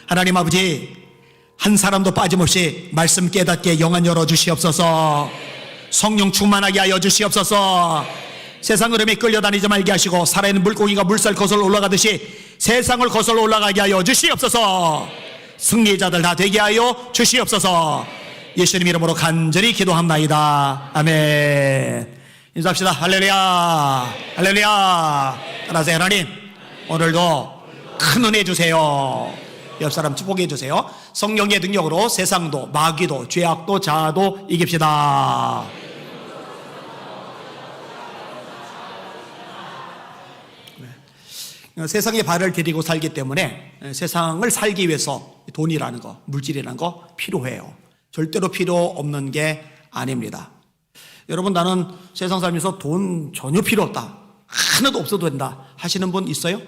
하나님 아버지, 한 사람도 빠짐없이 말씀 깨닫게 영안 열어주시옵소서. 성령 충만하게 하여 주시옵소서. 세상 흐름에 끌려다니지 말게 하시고 살아있는 물고기가 물살 거슬러 올라가듯이 세상을 거슬러 올라가게 하여 주시옵소서. 승리자들 다 되게 하여 주시옵소서. 예수님 이름으로 간절히 기도합나이다. 아멘. 인사합시다. 할렐루야, 할렐루야. 따라하세요. 하나님, 오늘도 큰 은혜 주세요. 옆 사람 축복해 주세요. 성령의 능력으로 세상도 마귀도 죄악도 자아도 이깁시다. 네. 세상에 발을 디디고 살기 때문에 세상을 살기 위해서 돈이라는 거, 물질이라는 거 필요해요. 절대로 필요 없는 게 아닙니다. 여러분, 나는 세상 살면서 돈 전혀 필요 없다, 하나도 없어도 된다 하시는 분 있어요?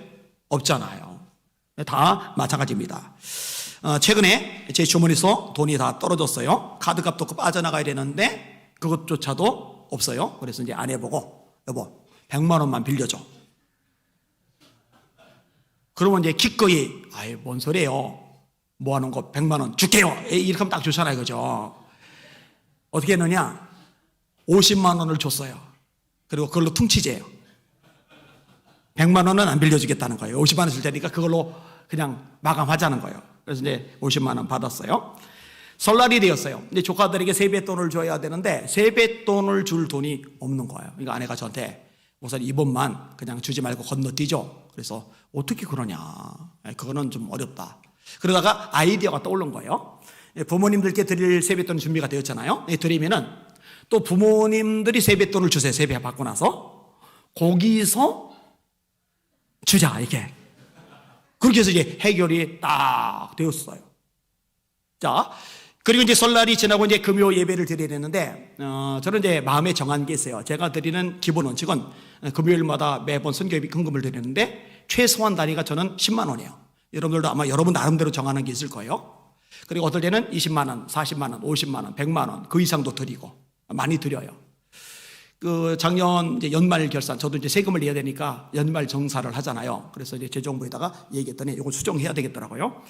없잖아요. 다 마찬가지입니다. 최근에 제 주머니에서 돈이 다 떨어졌어요. 카드값도 빠져나가야 되는데 그것조차도 없어요. 그래서 이제 아내 보고, 여보 100만 원만 빌려줘. 그러면 이제 기꺼이, 아이 뭔 소리예요, 뭐 하는 거, 100만 원 줄게요, 이렇게 하면 딱 좋잖아요, 그죠? 어떻게 했느냐, 50만 원을 줬어요. 그리고 그걸로 퉁치재요. 100만 원은 안 빌려주겠다는 거예요. 50만 원 줄 테니까 그걸로 그냥 마감하자는 거예요. 그래서 이제 50만 원 받았어요. 설날이 되었어요. 이제 조카들에게 세뱃돈을 줘야 되는데 세뱃돈을 줄 돈이 없는 거예요. 그러니까 아내가 저한테 우선 이번만 그냥 주지 말고 건너뛰죠. 그래서 어떻게 그러냐, 그거는 좀 어렵다. 그러다가 아이디어가 떠오른 거예요. 부모님들께 드릴 세뱃돈 준비가 되었잖아요. 드리면은 또 부모님들이 세뱃돈을 주세요. 세배 받고 나서 거기서 주자, 이렇게. 그렇게 해서 이제 해결이 딱 되었어요. 자, 그리고 이제 설날이 지나고 이제 금요 예배를 드려야 되는데, 저는 이제 마음에 정한 게 있어요. 제가 드리는 기본 원칙은 금요일마다 매번 선교예배 헌금을 드리는데 최소한 단위가 저는 10만 원이에요. 여러분들도 아마 여러분 나름대로 정하는 게 있을 거예요. 그리고 어떨 때는 20만 원, 40만 원, 50만 원, 100만 원, 그 이상도 드리고 많이 드려요. 그 작년 이제 연말 결산, 저도 이제 세금을 내야 되니까 연말 정산을 하잖아요. 그래서 이제 재정부에다가 얘기했더니 이걸 수정해야 되겠더라고요.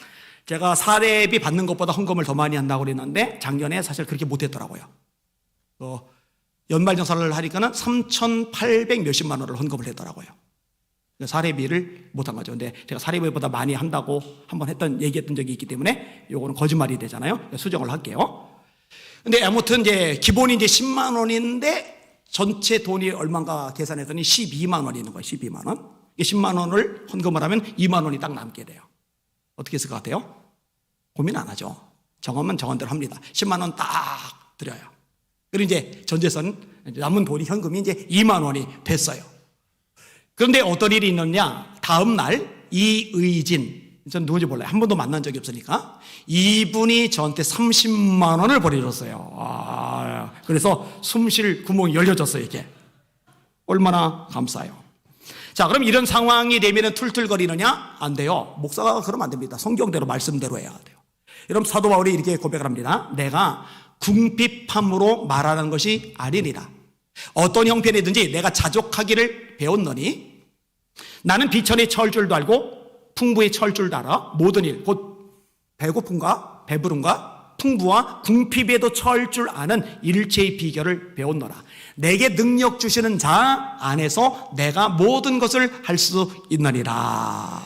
제가 사례비 받는 것보다 헌금을 더 많이 한다고 그랬는데 작년에 사실 그렇게 못했더라고요. 연말 정산을 하니까는 3,800 몇십만 원을 헌금을 했더라고요. 사례비를 못한 거죠. 근데 제가 사례비보다 많이 한다고 한번 얘기했던 적이 있기 때문에 요거는 거짓말이 되잖아요. 수정을 할게요. 근데 아무튼 이제 기본이 이제 10만 원인데 전체 돈이 얼마인가 계산했더니 12만 원이 있는 거예요. 12만 원. 10만 원을 헌금을 하면 2만 원이 딱 남게 돼요. 어떻게 했을 것 같아요? 고민 안 하죠. 정하면 정한 대로 합니다. 10만 원 딱 드려요. 그리고 이제 전재선 남은 돈이 현금이 이제 2만 원이 됐어요. 그런데 어떤 일이 있느냐, 다음 날 이의진, 전 누군지 몰라요. 한 번도 만난 적이 없으니까 이분이 저한테 30만 원을 보내줬어요. 그래서 숨 쉴 구멍이 열려졌어요. 이게 얼마나 감사해요. 자, 그럼 이런 상황이 되면 툴툴거리느냐? 안 돼요. 목사가 그러면 안 됩니다. 성경대로 말씀대로 해야 돼요. 여러분, 사도 바울이 이렇게 고백을 합니다. 내가 궁핍함으로 말하는 것이 아니니라. 어떤 형편이든지 내가 자족하기를 배웠노니 나는 비천에 처할 줄도 알고 풍부에 처할 줄도 알아. 모든 일, 곧 배고픔과 배부름과 풍부와 궁핍에도 처할 줄 아는 일체의 비결을 배웠노라. 내게 능력 주시는 자 안에서 내가 모든 것을 할 수 있느니라.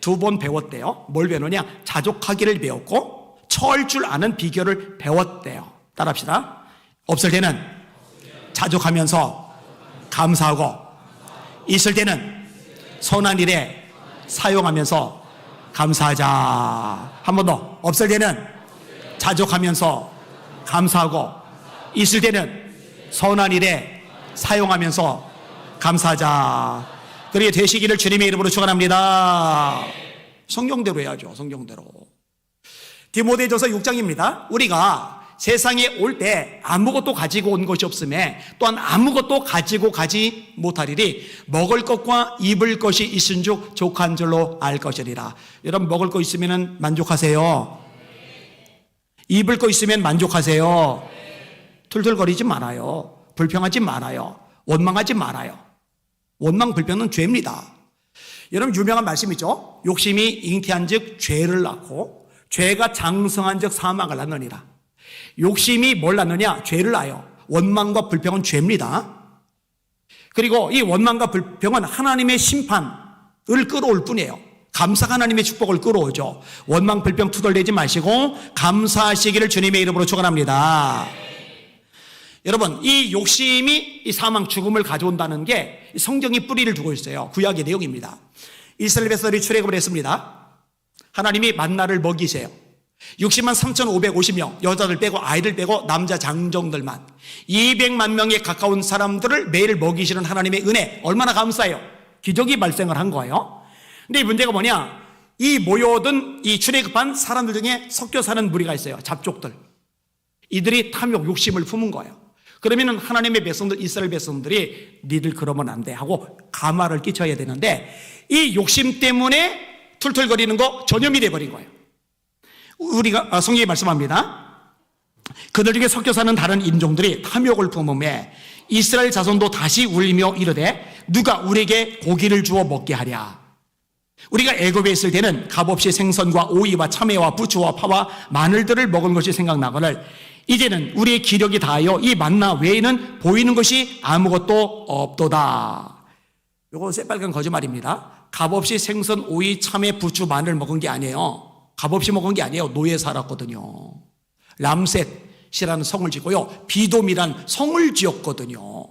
2번 배웠대요. 뭘 배우느냐? 자족하기를 배웠고 처할 줄 아는 비결을 배웠대요. 따라합시다. 없을 때는 자족하면서 감사하고, 있을 때는 선한 일에 사용하면서 감사하자. 한 번 더. 없을 때는 자족하면서 감사하고, 있을 때는 선한 일에 사용하면서 감사하자. 그렇게 되시기를 주님의 이름으로 축원합니다. 성경대로 해야죠. 성경대로. 디모데전서 6장입니다. 우리가 세상에 올 때 아무것도 가지고 온 것이 없음에 또한 아무것도 가지고 가지 못하리니 먹을 것과 입을 것이 있은즉 족한 줄로 알 것이리라. 여러분, 먹을 거 있으면 만족하세요. 입을 거 있으면 만족하세요. 툴툴거리지 말아요. 불평하지 말아요. 원망하지 말아요. 원망 불평은 죄입니다. 여러분 유명한 말씀이죠. 욕심이 잉태한 즉 죄를 낳고 죄가 장성한 즉 사망을 낳느니라. 욕심이 뭘 낳느냐? 죄를 낳아요. 원망과 불평은 죄입니다. 그리고 이 원망과 불평은 하나님의 심판을 끌어올 뿐이에요. 감사가 하나님의 축복을 끌어오죠. 원망 불평 투덜대지 마시고 감사하시기를 주님의 이름으로 축원합니다. 여러분, 이 욕심이 이 사망 죽음을 가져온다는 게 성경이 뿌리를 두고 있어요. 구약의 내용입니다. 이스라엘 백성들이 출애굽을 했습니다. 하나님이 만나를 먹이세요. 60만 3,550명, 여자들 빼고 아이들 빼고 남자 장정들만 200만 명에 가까운 사람들을 매일 먹이시는 하나님의 은혜, 얼마나 감사해요. 기적이 발생을 한 거예요. 근데 이 문제가 뭐냐? 이 모여든 이 출애굽한 사람들 중에 섞여 사는 무리가 있어요. 잡족들. 이들이 탐욕, 욕심을 품은 거예요. 그러면은 하나님의 백성들, 이스라엘 백성들이 니들 그러면 안 돼 하고 가마를 끼쳐야 되는데 이 욕심 때문에 툴툴거리는 거 전염이 돼버린 거예요. 우리가 성경이 말씀합니다. 그들 중에 섞여 사는 다른 인종들이 탐욕을 품음에 이스라엘 자손도 다시 울리며 이르되 누가 우리에게 고기를 주어 먹게 하랴. 우리가 애굽에 있을 때는 값없이 생선과 오이와 참외와 부추와 파와 마늘들을 먹은 것이 생각나거늘 이제는 우리의 기력이 다하여 이 만나 외에는 보이는 것이 아무것도 없도다. 이거 새빨간 거짓말입니다. 값없이 생선, 오이, 참외, 부추, 마늘 먹은 게 아니에요. 값없이 먹은 게 아니에요. 노예 살았거든요. 람셋이라는 성을 짓고요. 비돔이란 성을 지었거든요.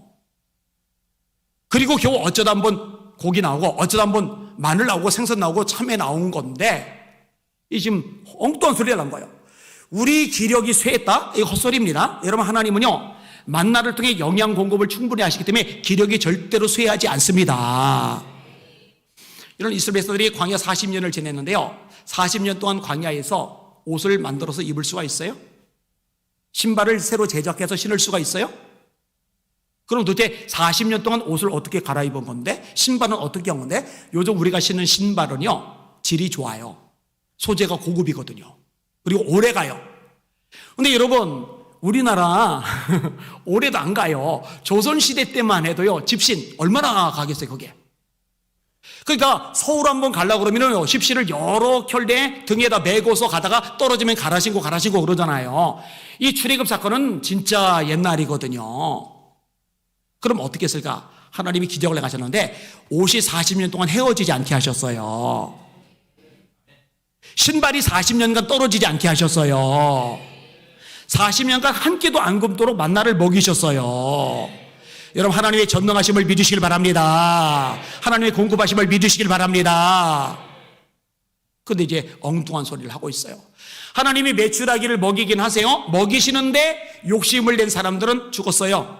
그리고 겨우 어쩌다 한번 고기 나오고 어쩌다 한번 마늘 나오고 생선 나오고 참외 나온 건데 이 지금 엉뚱한 소리를 한 거예요. 우리 기력이 쇠했다? 이거 헛소리입니다. 여러분, 하나님은요 만나를 통해 영양 공급을 충분히 하시기 때문에 기력이 절대로 쇠하지 않습니다. 이런 이스라엘 백성들이 광야 40년을 지냈는데요, 40년 동안 광야에서 옷을 만들어서 입을 수가 있어요? 신발을 새로 제작해서 신을 수가 있어요? 그럼 도대체 40년 동안 옷을 어떻게 갈아입은 건데, 신발은 어떻게 한 건데? 요즘 우리가 신는 신발은요 질이 좋아요. 소재가 고급이거든요. 그리고 오래 가요. 근데 여러분, 우리나라 오래도 안 가요. 조선시대 때만 해도요 집신 얼마나 가겠어요 그게. 그러니까 서울 한번 가려고 그러면 집신을 여러 켤레 등에다 메고서 가다가 떨어지면 갈아 신고 그러잖아요. 이 출애굽 사건은 진짜 옛날이거든요. 그럼 어떻게 했을까? 하나님이 기적을 행하셨는데 옷이 40년 동안 헤어지지 않게 하셨어요. 신발이 40년간 떨어지지 않게 하셨어요. 40년간 한 끼도 안 굶도록 만나를 먹이셨어요. 여러분, 하나님의 전능하심을 믿으시길 바랍니다. 하나님의 공급하심을 믿으시길 바랍니다. 그런데 이제 엉뚱한 소리를 하고 있어요. 하나님이 메추라기를 먹이긴 하세요. 먹이시는데 욕심을 낸 사람들은 죽었어요.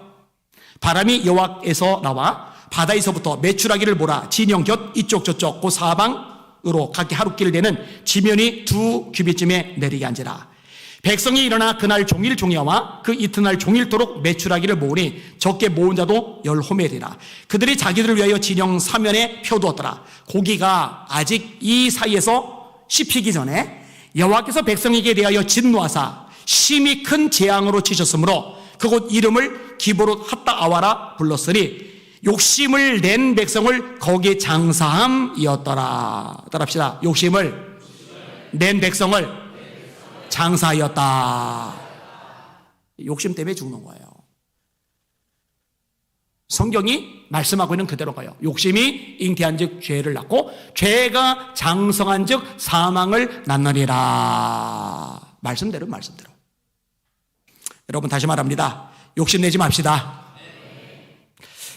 바람이 여호와께서 나와 바다에서부터 메추라기를 몰아 진영 곁 이쪽 저쪽 그 사방으로 각기 하루길 되는 지면이 2규빗쯤에 내리게 한지라. 백성이 일어나 그날 종일 종야와 그 이튿날 종일토록 메추라기를 모으니 적게 모은 자도 10호멜이라. 그들이 자기들을 위하여 진영 사면에 펴두었더라. 고기가 아직 이 사이에서 씹히기 전에 여호와께서 백성에게 대하여 진노하사 심히 큰 재앙으로 치셨으므로 그곳 이름을 기브롯 핫다 아와라 불렀으니 욕심을 낸 백성을 거기에 장사함이었더라. 따라합시다. 욕심을 낸 백성을 장사하였다. 욕심 때문에 죽는 거예요. 성경이 말씀하고 있는 그대로 가요. 욕심이 잉태한 즉 죄를 낳고 죄가 장성한 즉 사망을 낳느니라. 말씀대로. 여러분, 다시 말합니다. 욕심내지 맙시다.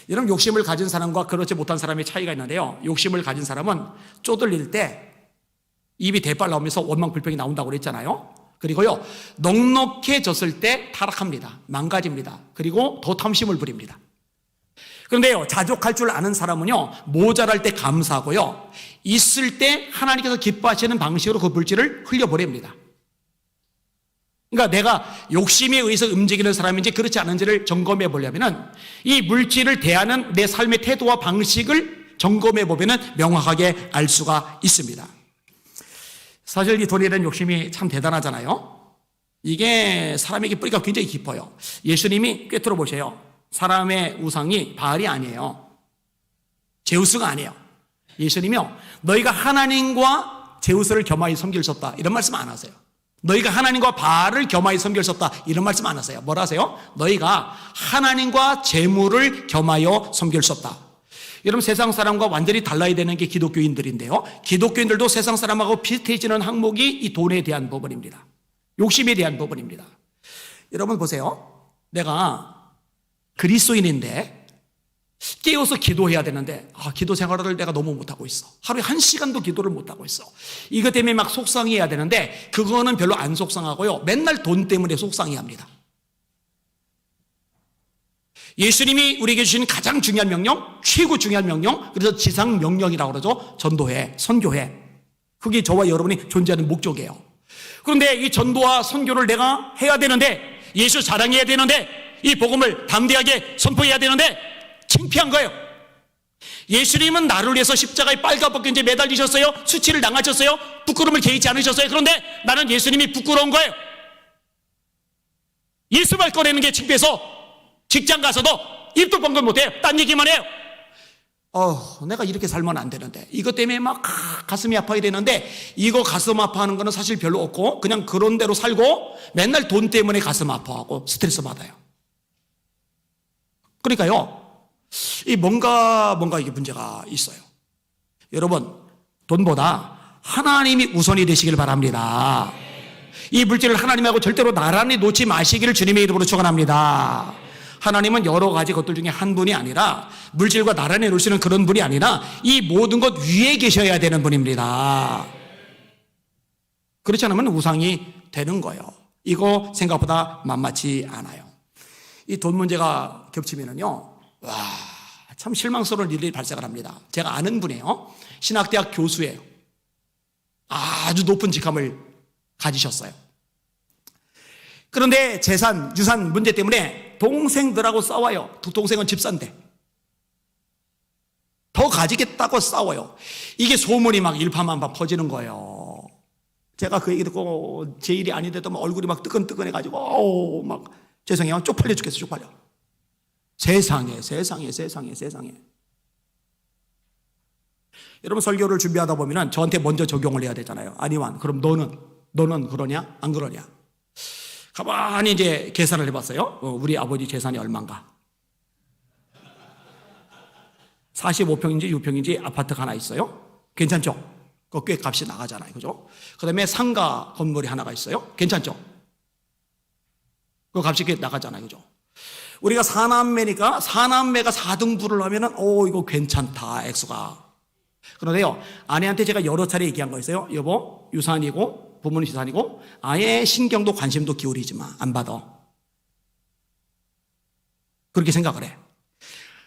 여러분, 욕심을 가진 사람과 그렇지 못한 사람의 차이가 있는데요, 욕심을 가진 사람은 쪼들릴 때 입이 대빨 나오면서 원망 불평이 나온다고 그랬잖아요. 그리고요 넉넉해졌을 때 타락합니다. 망가집니다. 그리고 더 탐심을 부립니다. 그런데요, 자족할 줄 아는 사람은요 모자랄 때 감사하고요, 있을 때 하나님께서 기뻐하시는 방식으로 그 물질을 흘려보냅니다. 그러니까 내가 욕심에 의해서 움직이는 사람인지 그렇지 않은지를 점검해 보려면은 이 물질을 대하는 내 삶의 태도와 방식을 점검해 보면은 명확하게 알 수가 있습니다. 사실 이 돈에 대한 욕심이 참 대단하잖아요. 이게 사람에게 뿌리가 굉장히 깊어요. 예수님이 꿰뚫어 보세요. 사람의 우상이 바알이 아니에요. 제우스가 아니에요. 예수님이요, 너희가 하나님과 제우스를 겸하여 섬길 수 없다, 이런 말씀 안 하세요. 너희가 하나님과 바알을 겸하여 섬길 수 없다, 이런 말씀 안 하세요. 뭐라 하세요? 너희가 하나님과 재물을 겸하여 섬길 수 없다. 여러분, 세상 사람과 완전히 달라야 되는 게 기독교인들인데요, 기독교인들도 세상 사람하고 비슷해지는 항목이 이 돈에 대한 부분입니다. 욕심에 대한 부분입니다. 여러분 보세요. 내가 그리스도인인데 깨어서 기도해야 되는데 기도 생활을 내가 너무 못하고 있어. 하루에 1시간도 기도를 못하고 있어. 이것 때문에 막 속상해야 되는데 그거는 별로 안 속상하고요, 맨날 돈 때문에 속상해합니다. 예수님이 우리에게 주신 가장 중요한 명령, 최고 중요한 명령, 그래서 지상 명령이라고 그러죠. 전도해, 선교해. 그게 저와 여러분이 존재하는 목적이에요. 그런데 이 전도와 선교를 내가 해야 되는데, 예수 자랑해야 되는데, 이 복음을 담대하게 선포해야 되는데 창피한 거예요. 예수님은 나를 위해서 십자가에 빨갛게 매달리셨어요. 수치를 당하셨어요. 부끄러움을 개의치 않으셨어요. 그런데 나는 예수님이 부끄러운 거예요. 예수말 꺼내는 게 창피해서 직장 가서도 입도 번건 못해요. 딴 얘기만 해요. 내가 이렇게 살면 안 되는데, 이것 때문에 막 가슴이 아파야 되는데, 이거 가슴 아파하는 거는 사실 별로 없고 그냥 그런 대로 살고 맨날 돈 때문에 가슴 아파하고 스트레스 받아요. 그러니까요, 이 뭔가 이게 문제가 있어요. 여러분, 돈보다 하나님이 우선이 되시길 바랍니다. 이 물질을 하나님하고 절대로 나란히 놓지 마시기를 주님의 이름으로 축원합니다. 하나님은 여러 가지 것들 중에 한 분이 아니라, 물질과 나란히 놓으시는 그런 분이 아니라 이 모든 것 위에 계셔야 되는 분입니다. 그렇지 않으면 우상이 되는 거예요. 이거 생각보다 만만치 않아요. 이 돈 문제가 겹치면은요, 참 실망스러운 일이 발생을 합니다. 제가 아는 분이에요. 신학대학 교수예요. 아주 높은 직함을 가지셨어요. 그런데 재산, 유산 문제 때문에 동생들하고 싸워요. 동생은 집사인데 더 가지겠다고 싸워요. 이게 소문이 막 일파만파 퍼지는 거예요. 제가 그 얘기 듣고 제 일이 아닌데도 막 얼굴이 막 뜨끈뜨끈해가지고 막 죄송해요, 쪽팔려 죽겠어, 쪽팔려. 세상에. 여러분, 설교를 준비하다 보면 저한테 먼저 적용을 해야 되잖아요. 아니완, 그럼 너는 그러냐? 안 그러냐? 가만히 이제 계산을 해봤어요. 우리 아버지 재산이 얼마인가? 45평인지 6평인지 아파트가 하나 있어요. 괜찮죠? 그거 꽤 값이 나가잖아요. 그죠? 그 다음에 상가 건물이 하나가 있어요. 괜찮죠? 그 값이 꽤 나가잖아요. 그죠? 우리가 4남매니까 4남매가 4등분을 하면은 이거 괜찮다, 액수가. 그런데요, 아내한테 제가 여러 차례 얘기한 거 있어요. 여보, 유산이고 부모님 재산이고 아예 신경도 관심도 기울이지 마, 안 받아. 그렇게 생각을 해.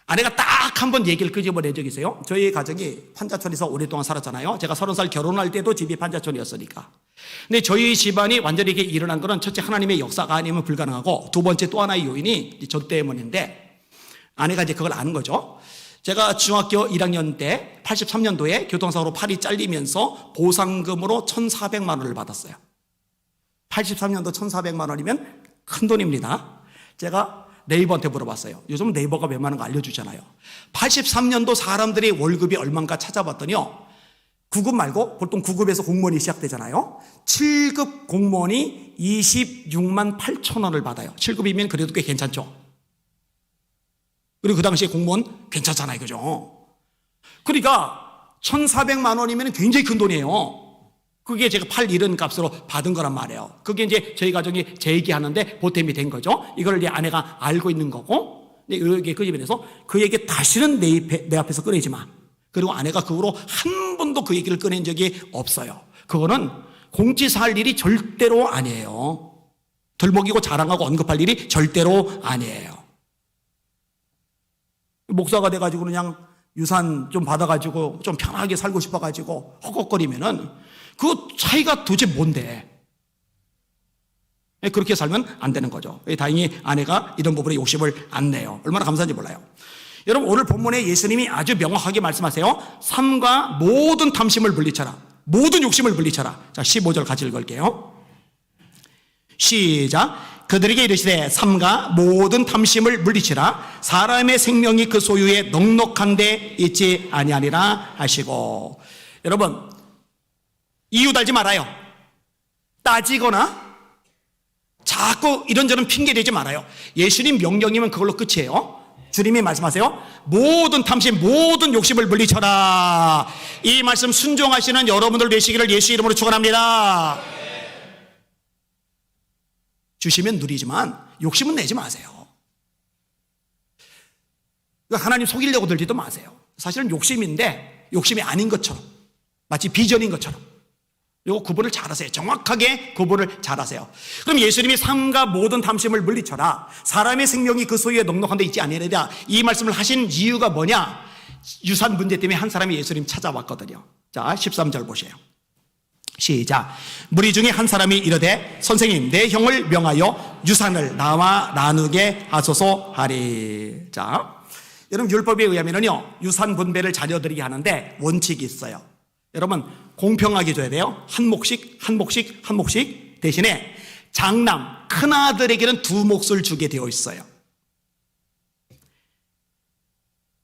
아내가 딱 한 번 얘기를 끄집어낸 적이 있어요. 저희 가정이 판자촌에서 오랫동안 살았잖아요. 제가 30살 결혼할 때도 집이 판자촌이었으니까. 근데 저희 집안이 완전히 이렇게 일어난 거는, 첫째, 하나님의 역사가 아니면 불가능하고, 두 번째 또 하나의 요인이 저 때문인데, 아내가 이제 그걸 아는 거죠. 제가 중학교 1학년 때 83년도에 교통사고로 팔이 잘리면서 보상금으로 1,400만 원을 받았어요. 83년도 1,400만 원이면 큰 돈입니다. 제가 네이버한테 물어봤어요. 요즘 네이버가 웬만한 거 알려주잖아요. 83년도 사람들이 월급이 얼마인가 찾아봤더니요, 9급 말고 보통 9급에서 공무원이 시작되잖아요. 7급 공무원이 26만 8천 원을 받아요. 7급이면 그래도 꽤 괜찮죠. 그리고 그 당시에 공무원 괜찮잖아요. 그죠? 그러니까 1,400만 원이면 굉장히 큰 돈이에요. 그게 제가 팔 잃은 값으로 받은 거란 말이에요. 그게 이제 저희 가정이 제기하는데 보탬이 된 거죠. 이걸 이제 아내가 알고 있는 거고, 이게 그 집에 대해서 그 얘기 다시는 내 앞에서 꺼내지 마. 그리고 아내가 그 후로 한 번도 그 얘기를 꺼낸 적이 없어요. 그거는 공지사할 일이 절대로 아니에요. 덜먹이고 자랑하고 언급할 일이 절대로 아니에요. 목사가 돼가지고 그냥 유산 좀 받아가지고 좀 편하게 살고 싶어가지고 허걱거리면은 그 차이가 도대체 뭔데? 그렇게 살면 안 되는 거죠. 다행히 아내가 이런 부분에 욕심을 안 내요. 얼마나 감사한지 몰라요. 여러분, 오늘 본문에 예수님이 아주 명확하게 말씀하세요. 삶과 모든 탐심을 물리쳐라. 모든 욕심을 물리쳐라. 자, 15절 같이 읽을게요. 시작. 그들에게 이르시되 삼가 모든 탐심을 물리치라. 사람의 생명이 그 소유에 넉넉한 데 있지 아니하니라 하시고. 여러분, 이유 달지 말아요. 따지거나 자꾸 이런저런 핑계 대지 말아요. 예수님 명령이면 그걸로 끝이에요. 주님이 말씀하세요. 모든 탐심, 모든 욕심을 물리쳐라. 이 말씀 순종하시는 여러분들 되시기를 예수 이름으로 축원합니다. 주시면 누리지만 욕심은 내지 마세요. 하나님 속이려고 들지도 마세요. 사실은 욕심인데 욕심이 아닌 것처럼, 마치 비전인 것처럼 이거 구분을 잘하세요. 정확하게 구분을 잘하세요. 그럼 예수님이 삼가 모든 탐심을 물리쳐라. 사람의 생명이 그 소유에 넉넉한 데 있지 아니하리라. 이 말씀을 하신 이유가 뭐냐? 유산 문제 때문에 한 사람이 예수님 찾아왔거든요. 자, 13절 보세요. 시작. 무리 중에 한 사람이 이르되 선생님, 내 형을 명하여 유산을 나와 나누게 하소서 하리. 자, 여러분, 율법에 의하면요, 유산 분배를 자녀들에게 하는데 원칙이 있어요. 여러분, 공평하게 줘야 돼요. 한 몫씩, 한 몫씩, 한 몫씩. 대신에 장남, 큰아들에게는 2몫을 주게 되어 있어요.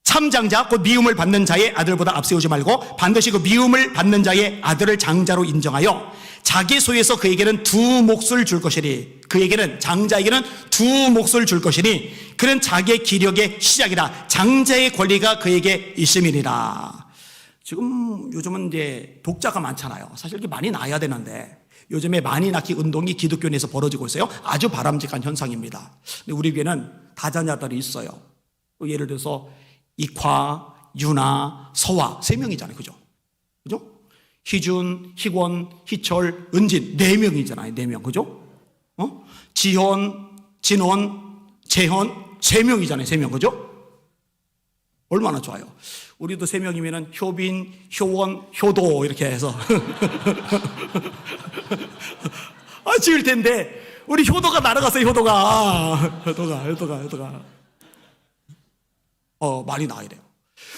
참장자, 곧 미움을 받는 자의 아들보다 앞세우지 말고 반드시 그 미움을 받는 자의 아들을 장자로 인정하여 자기 소유에서 그에게는 2몫을 줄 것이니, 그에게는, 장자에게는 2몫을 줄 것이니 그는 자기의 기력의 시작이라. 장자의 권리가 그에게 있음이니라. 지금 요즘은 이제 독자가 많잖아요. 사실 이렇게 많이 낳아야 되는데 요즘에 많이 낳기 운동이 기독교 내에서 벌어지고 있어요. 아주 바람직한 현상입니다. 근데 우리 교회는 다자녀들이 있어요. 예를 들어서 익화, 유나, 서화 3명이잖아요. 그죠? 그죠? 희준, 희권, 희철, 은진 4명이잖아요. 4명. 그죠? 지현, 진원, 재현 3명이잖아요. 3명. 그죠? 얼마나 좋아요. 우리도 3명이면은 효빈, 효원, 효도 이렇게 해서 지을 텐데 우리 효도가 날아갔어요. 효도가 많이 나와야 돼요.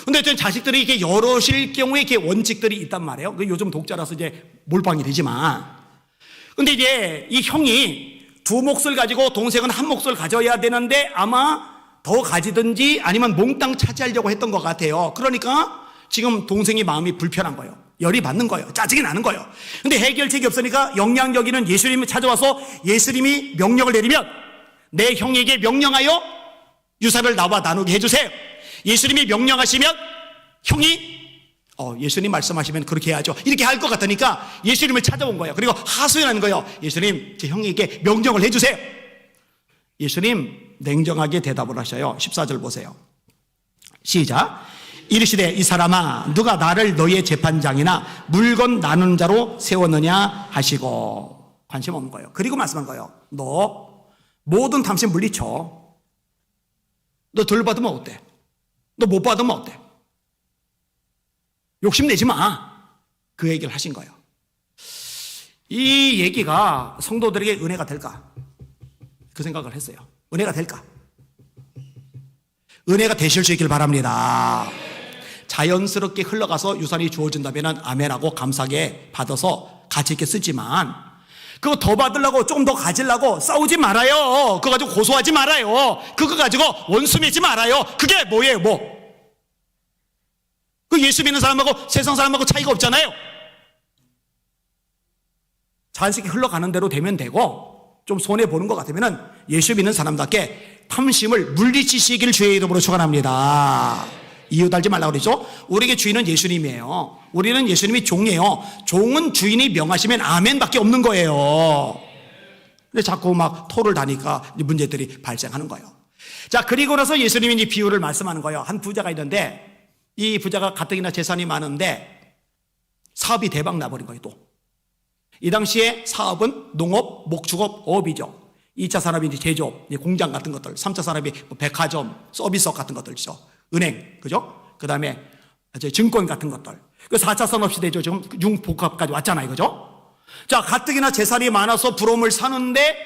근데 저 자식들이 이렇게 여럿일 경우에 이렇게 원칙들이 있단 말이에요. 요즘 독자라서 이제 몰빵이 되지만, 근데 이제 이 형이 2몫을 가지고 동생은 1몫을 가져야 되는데 아마 더 가지든지 아니면 몽땅 차지하려고 했던 것 같아요. 그러니까 지금 동생이 마음이 불편한 거예요. 열이 받는 거예요. 짜증이 나는 거예요. 근데 해결책이 없으니까 영향력이는 예수님이 찾아와서 예수님이 명령을 내리면 내 형에게 명령하여 유산을 나와 나누게 해주세요. 예수님이 명령하시면 형이 예수님 말씀하시면 그렇게 해야죠. 이렇게 할 것 같으니까 예수님을 찾아온 거예요. 그리고 하소연하는 거예요. 예수님, 제 형에게 명령을 해주세요. 예수님 냉정하게 대답을 하셔요. 14절 보세요. 시작. 이르시되 이 사람아, 누가 나를 너의 재판장이나 물건 나누는 자로 세웠느냐 하시고. 관심 없는 거예요. 그리고 말씀한 거예요. 너 모든 탐심 물리쳐. 너 덜 받으면 어때? 너 못 받으면 어때? 욕심내지 마. 그 얘기를 하신 거예요. 이 얘기가 성도들에게 은혜가 될까? 그 생각을 했어요. 은혜가 될까? 은혜가 되실 수 있길 바랍니다. 자연스럽게 흘러가서 유산이 주어진다면 아멘하고 감사하게 받아서 가치 있게 쓰지만, 그거 더 받으려고 조금 더 가지려고 싸우지 말아요. 그거 가지고 고소하지 말아요. 그거 가지고 원수 맺지 말아요. 그게 뭐예요? 그 예수 믿는 사람하고 세상 사람하고 차이가 없잖아요. 자연스럽게 흘러가는 대로 되면 되고, 좀 손해보는 것 같으면 예수 믿는 사람답게 탐심을 물리치시기를 주의 이름으로 축원합니다. 이유 달지 말라고 그러죠. 우리에게 주인은 예수님이에요. 우리는 예수님이 종이에요. 종은 주인이 명하시면 아멘밖에 없는 거예요. 근데 자꾸 막 토를 다니까 문제들이 발생하는 거예요. 자, 그리고 나서 예수님이 이 비유를 말씀하는 거예요. 한 부자가 있는데 이 부자가 가뜩이나 재산이 많은데 사업이 대박 나버린 거예요. 또 이 당시에 사업은 농업, 목축업, 어업이죠. 2차 산업이 이제 제조업, 공장 같은 것들, 3차 산업이 백화점, 서비스업 같은 것들이죠. 은행, 그죠? 그 다음에 증권 같은 것들. 그 4차 산업 시대죠. 지금 융복합까지 왔잖아요. 그죠? 자, 가뜩이나 재산이 많아서 부러움을 사는데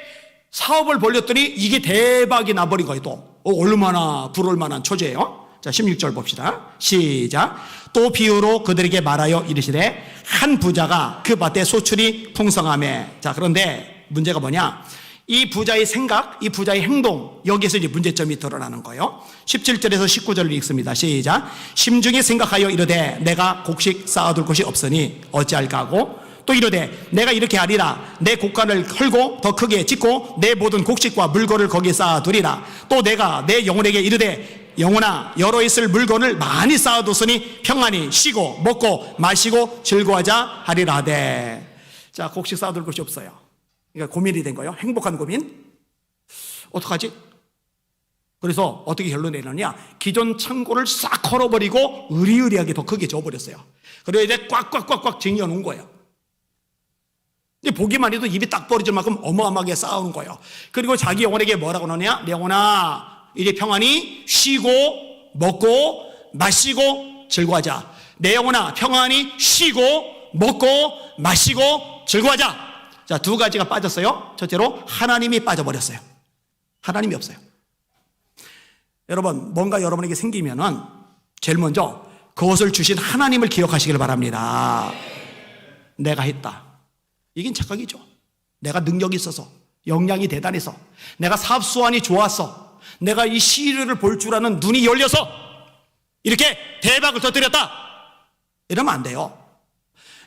사업을 벌렸더니 이게 대박이 나버린 거예요. 또 얼마나 부러울 만한 처지예요. 자, 16절 봅시다. 시작. 또 비유로 그들에게 말하여 이르시되 한 부자가 그 밭에 소출이 풍성하매. 자, 그런데 문제가 뭐냐? 이 부자의 생각, 이 부자의 행동, 여기에서 이제 문제점이 드러나는 거예요. 17절에서 19절을 읽습니다. 시작. 심중에 생각하여 이르되 내가 곡식 쌓아둘 곳이 없으니 어찌할까 하고, 또 이르되 내가 이렇게 하리라. 내 곡간을 헐고 더 크게 짓고 내 모든 곡식과 물건을 거기에 쌓아두리라. 또 내가 내 영혼에게 이르되 영혼아, 여러 있을 물건을 많이 쌓아뒀으니 평안히 쉬고 먹고 마시고 즐거워하자 하리라 하되. 자, 곡식 쌓아둘 곳이 없어요. 그러니까 고민이 된 거예요. 행복한 고민. 어떡하지? 그래서 어떻게 결론 내느냐? 기존 창고를 싹 헐어버리고 으리으리하게 더 크게 지어버렸어요. 그래서 이제 꽉꽉꽉꽉 쟁여놓은 거예요. 보기만 해도 입이 딱 벌어질 만큼 어마어마하게 쌓아오는 거예요. 그리고 자기 영혼에게 뭐라고 하느냐? 영혼아, 이제 평안히 쉬고 먹고 마시고 즐거워하자. 내 영혼아, 평안히 쉬고 먹고 마시고 즐거워하자. 자, 두 가지가 빠졌어요. 첫째로 하나님이 빠져버렸어요. 하나님이 없어요. 여러분, 뭔가 여러분에게 생기면은 제일 먼저 그것을 주신 하나님을 기억하시길 바랍니다. 내가 했다. 이긴 착각이죠. 내가 능력이 있어서, 역량이 대단해서, 내가 사업수완이 좋았어, 내가 이 시류를 볼 줄 아는 눈이 열려서 이렇게 대박을 터뜨렸다, 이러면 안 돼요.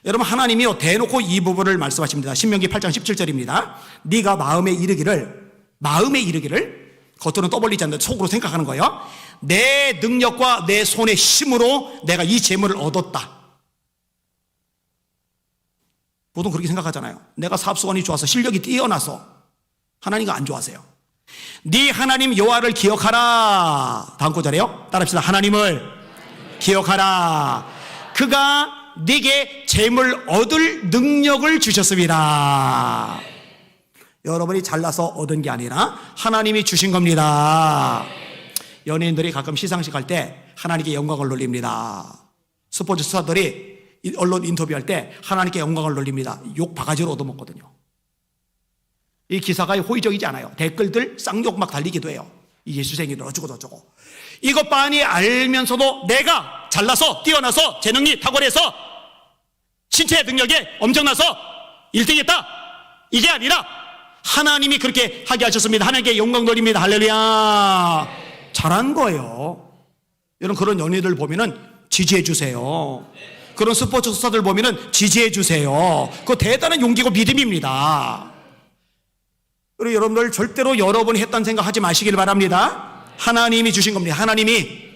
여러분, 하나님이요 대놓고 이 부분을 말씀하십니다. 신명기 8장 17절입니다. 네가 마음에 이르기를 겉으로는 떠벌리지 않는 속으로 생각하는 거예요. 내 능력과 내 손의 힘으로 내가 이 재물을 얻었다. 보통 그렇게 생각하잖아요. 내가 사업수완이 좋아서 실력이 뛰어나서. 하나님과 안 좋아하세요. 네 하나님 여호와를 기억하라. 다음 구절에요. 따라합시다. 하나님을 기억하라. 그가 네게 재물 얻을 능력을 주셨습니다. 여러분이 잘나서 얻은 게 아니라 하나님이 주신 겁니다. 연예인들이 가끔 시상식 할 때 하나님께 영광을 돌립니다. 스포츠 스타들이 언론 인터뷰할 때 하나님께 영광을 돌립니다. 욕 바가지로 얻어먹거든요. 이 기사가 호의적이지 않아요. 댓글들 쌍욕 막 달리기도 해요. 이 예수생이들 어쩌고 이것 빤히 알면서도 내가 잘나서 뛰어나서 재능이 탁월해서 신체 능력에 엄청나서 1등했다, 이게 아니라 하나님이 그렇게 하게 하셨습니다. 하나님께 영광 돌립니다. 할렐루야. 잘한 거예요. 여러분, 그런 연예인들 보면은 지지해 주세요. 그런 스포츠 스타들 보면은 지지해 주세요. 그거 대단한 용기고 믿음입니다. 그리고 여러분들 절대로 여러분이 했다는 생각 하지 마시길 바랍니다. 하나님이 주신 겁니다. 하나님이.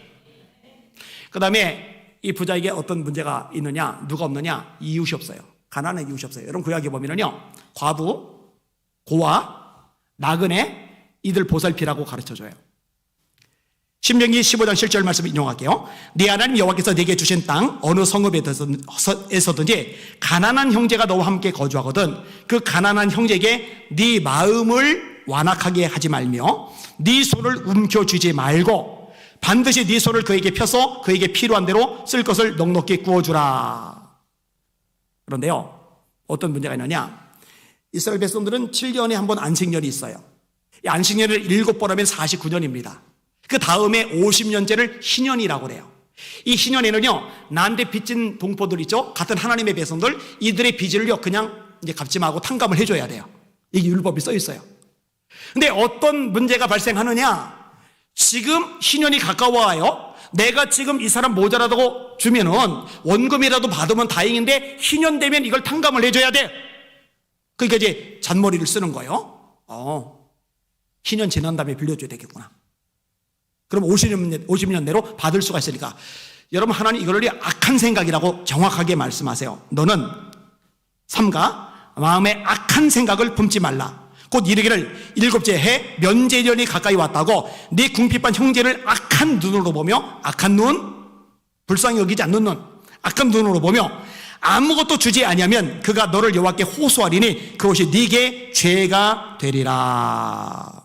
그 다음에 이 부자에게 어떤 문제가 있느냐, 누가 없느냐? 이웃이 없어요. 가난한 이웃이 없어요. 여러분, 구약에 보면은요, 과부, 고아, 나그네, 이들 보살피라고 가르쳐줘요. 신명기 15장 7절 말씀 인용할게요. 네 하나님 여호와께서 네게 주신 땅 어느 성읍에서든지 가난한 형제가 너와 함께 거주하거든 그 가난한 형제에게 네 마음을 완악하게 하지 말며 네 손을 움켜쥐지 말고 반드시 네 손을 그에게 펴서 그에게 필요한 대로 쓸 것을 넉넉히 구워주라. 그런데요, 어떤 문제가 있느냐? 이스라엘 백성들은 7년에 한 번 안식년이 있어요. 이 안식년을 7번 하면 49년입니다. 그 다음에 50년째를 희년이라고 그래요. 이 희년에는요, 난데 빚진 동포들 있죠? 같은 하나님의 백성들, 이들의 빚을요, 그냥 이제 갚지 말고 탕감을 해줘야 돼요. 이게 율법이 써 있어요. 근데 어떤 문제가 발생하느냐? 지금 희년이 가까워와요. 내가 지금 이 사람 모자라다고 주면은 원금이라도 받으면 다행인데 희년 되면 이걸 탕감을 해줘야 돼. 그러니까 이제 잔머리를 쓰는 거예요. 희년 지난 다음에 빌려줘야 되겠구나. 그럼 50년 내로 받을 수가 있으니까. 여러분, 하나님 이걸 악한 생각이라고 정확하게 말씀하세요. 너는 삼가 마음에 악한 생각을 품지 말라. 곧 이르기를 7째 해 면제년이 가까이 왔다고 네 궁핍한 형제를 악한 눈으로 보며, 악한 눈, 불쌍히 여기지 않는 눈, 악한 눈으로 보며 아무것도 주지 아니하면 그가 너를 여호와께 호소하리니 그것이 네게 죄가 되리라.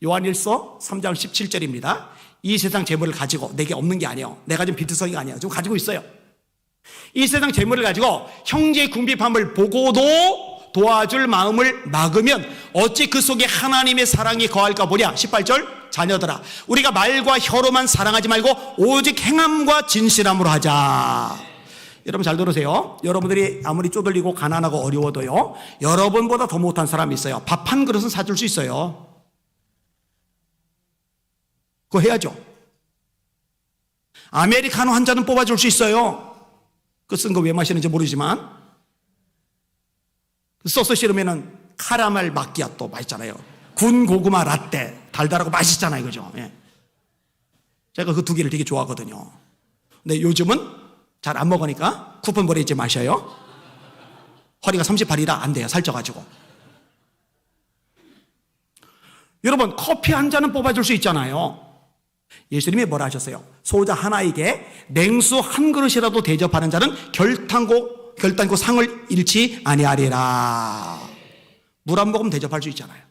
요한일서 3장 17절입니다. 이 세상 재물을 가지고, 내게 없는 게 아니에요. 내가 지금 비트성이가 아니에요. 좀 가지고 있어요. 이 세상 재물을 가지고 형제의 궁핍함을 보고도 도와줄 마음을 막으면 어찌 그 속에 하나님의 사랑이 거할까 보랴. 18절, 자녀들아 우리가 말과 혀로만 사랑하지 말고 오직 행함과 진실함으로 하자. 여러분 잘 들으세요. 여러분들이 아무리 쪼들리고 가난하고 어려워도요, 여러분보다 더 못한 사람이 있어요. 밥 한 그릇은 사줄 수 있어요. 그거 해야죠. 아메리카노 한 잔은 뽑아줄 수 있어요. 그 쓴 거 왜 마시는지 모르지만. 소스 싫으면은 카라멜 마끼아또 맛있잖아요. 군 고구마 라떼 달달하고 맛있잖아요, 그죠? 예. 제가 그 두 개를 되게 좋아하거든요. 근데 요즘은 잘 안 먹으니까 쿠폰 버리지 마셔요. 허리가 38이라 안 돼요, 살쪄가지고. 여러분, 커피 한 잔은 뽑아줄 수 있잖아요. 예수님이 뭐라 하셨어요? 소자 하나에게 냉수 한 그릇이라도 대접하는 자는 결단코 상을 잃지 아니하리라. 물 한 모금 대접할 수 있잖아요.